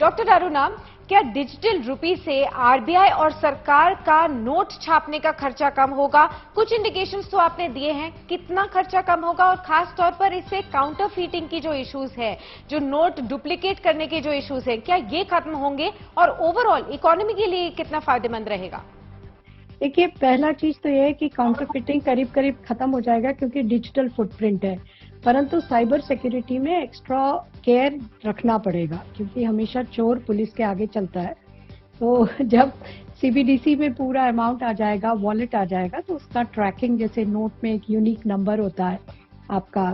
Doctor Aruna, क्या digital rupee से RBI और सरकार का नोट छापने का खर्चा कम होगा? कुछ इंडिकेशंस तो आपने दिए हैं, कितना खर्चा कम होगा और खास तौर पर इससे काउंटरफीटिंग की जो इश्यूज है, जो नोट डुप्लीकेट करने के जो इश्यूज है, क्या ये खत्म होंगे और ओवरऑल इकोनॉमी के लिए कितना फायदेमंद रहेगा? देखिए, पहला चीज तो यह है कि काउंटरफिटिंग करीब करीब खत्म हो जाएगा क्योंकि डिजिटल फुटप्रिंट है। परंतु साइबर सिक्योरिटी में एक्स्ट्रा केयर रखना पड़ेगा क्योंकि हमेशा चोर पुलिस के आगे चलता है। तो जब सीबीडीसी में पूरा अमाउंट आ जाएगा, वॉलेट आ जाएगा, तो उसका ट्रैकिंग, जैसे नोट में एक यूनिक नंबर होता है आपका,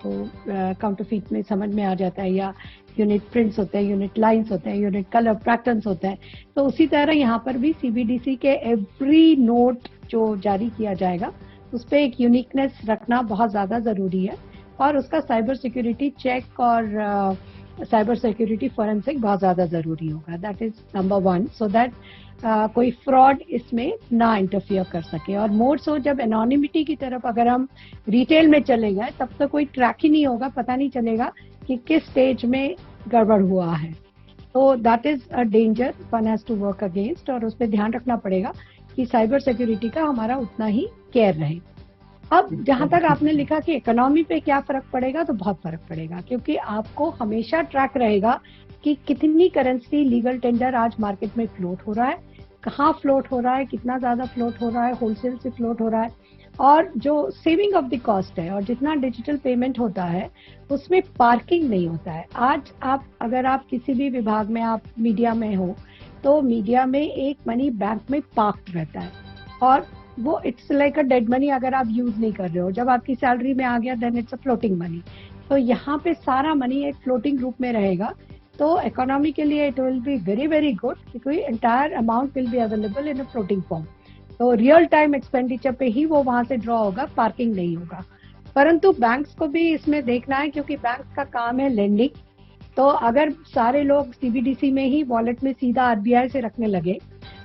तो काउंटरफीट में समझ में आ जाता है, या यूनिट प्रिंट्स होते हैं, यूनिट लाइंस होते हैं, यूनिट कलर पैटर्न्स होते हैं। तो उसी तरह यहाँ पर भी सीबीडीसी के एवरी नोट जो जारी किया जाएगा उस पर एक यूनिकनेस रखना बहुत ज़्यादा ज़रूरी है और उसका साइबर सिक्योरिटी चेक और साइबर सिक्योरिटी फॉरेंसिक बहुत ज़्यादा ज़रूरी होगा। That is number one, so that कोई फ्रॉड इसमें ना इंटरफियर कर सके। और मोर सो जब एनोनिमिटी की तरफ अगर हम रिटेल में चले गए तब तो कोई ट्रैक ही नहीं होगा, पता नहीं चलेगा कि किस स्टेज में गड़बड़ हुआ है। तो that is a danger one has to work against, और उस पर ध्यान रखना पड़ेगा कि साइबर सिक्योरिटी का हमारा उतना ही केयर रहे। अब जहां तक आपने लिखा कि इकोनॉमी पे क्या फर्क पड़ेगा, तो बहुत फर्क पड़ेगा क्योंकि आपको हमेशा ट्रैक रहेगा कि कितनी करेंसी लीगल टेंडर आज मार्केट में फ्लोट हो रहा है, कहाँ फ्लोट हो रहा है, कितना ज्यादा फ्लोट हो रहा है, होलसेल से फ्लोट हो रहा है, और जो सेविंग ऑफ द कॉस्ट है और जितना डिजिटल पेमेंट होता है उसमें पार्किंग नहीं होता है। आज आप अगर आप किसी भी विभाग में, आप मीडिया में हो, तो मीडिया में एक मनी बैंक में पार्क्ड रहता है और वो it's like a dead money अगर आप यूज नहीं कर रहे हो। जब आपकी सैलरी में आ गया then it's a floating money. तो यहाँ पे सारा मनी एक फ्लोटिंग रूप में रहेगा। तो इकोनॉमी के लिए it will be very very good क्योंकि entire amount will be available in a floating form. तो रियल टाइम एक्सपेंडिचर पे ही वो वहां से ड्रॉ होगा, पार्किंग नहीं होगा। परंतु बैंक्स को भी इसमें देखना है क्योंकि बैंक का काम है लेंडिंग। तो अगर सारे लोग सीबीडीसी में ही वॉलेट में सीधा आरबीआई से रखने लगे,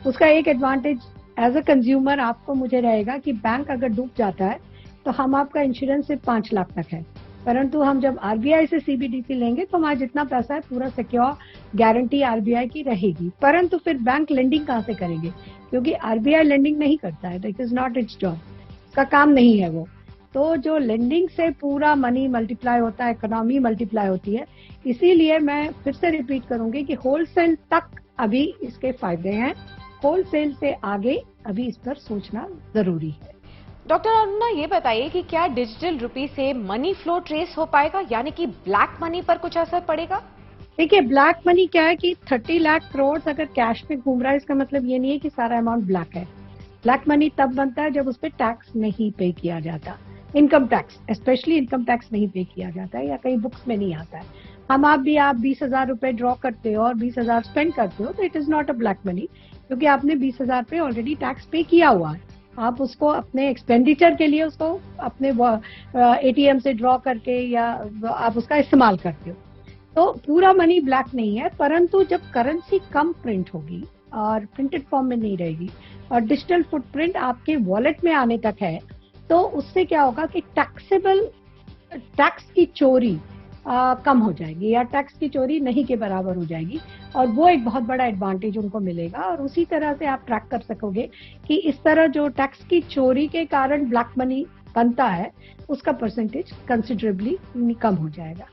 उसका एक एडवांटेज एज अ कंज्यूमर आपको मुझे रहेगा कि बैंक अगर डूब जाता है तो हम आपका इंश्योरेंस सिर्फ 5 लाख तक है, परंतु हम जब आरबीआई से सीबीडीसी लेंगे तो हमारा जितना पैसा है पूरा सिक्योर गारंटी आरबीआई की रहेगी। परंतु फिर बैंक लेंडिंग कहाँ से करेंगे क्योंकि आरबीआई लेंडिंग नहीं करता है, that is not it's job, उसका काम नहीं है वो। तो जो लेंडिंग से पूरा मनी मल्टीप्लाई होता है, इकोनॉमी मल्टीप्लाई होती है। इसीलिए मैं फिर से रिपीट करूंगी कि होलसेल तक अभी इसके फायदे हैं, होलसेल से आगे अभी इस पर सोचना जरूरी है। डॉक्टर अरुणा, ये बताइए कि क्या डिजिटल रुपी से मनी फ्लो ट्रेस हो पाएगा, यानी कि ब्लैक मनी पर कुछ असर पड़ेगा? देखिए, ब्लैक मनी क्या है कि 30 लाख करोड़ अगर कैश में घूम रहा है, इसका मतलब ये नहीं है कि सारा अमाउंट ब्लैक है। ब्लैक मनी तब बनता है जब उस पर टैक्स नहीं पे किया जाता, income tax, specially income tax नहीं पे किया जाता है या कहीं बुक्स में नहीं आता है। आप 20,000 रुपए ड्रॉ करते हो और 20,000 स्पेंड करते हो तो it is not a black money क्योंकि आपने 20,000 पे ऑलरेडी टैक्स पे किया हुआ है। आप उसको अपने एक्सपेंडिचर के लिए उसको अपने एटीएम से ड्रॉ करके या आप उसका इस्तेमाल करते हो। तो पूरा मनी ब्लैक नहीं है, परंतु जब करेंसी कम प्रिंट होगी और प्रिंटेड फॉर्म में नहीं रहेगी और डिजिटल फुटप्रिंट आपके वॉलेट में आने तक है, तो उससे क्या होगा कि टैक्स की चोरी कम हो जाएगी या टैक्स की चोरी नहीं के बराबर हो जाएगी, और वो एक बहुत बड़ा एडवांटेज उनको मिलेगा। और उसी तरह से आप ट्रैक कर सकोगे कि इस तरह जो टैक्स की चोरी के कारण ब्लैक मनी बनता है उसका परसेंटेज कंसिडरेबली कम हो जाएगा।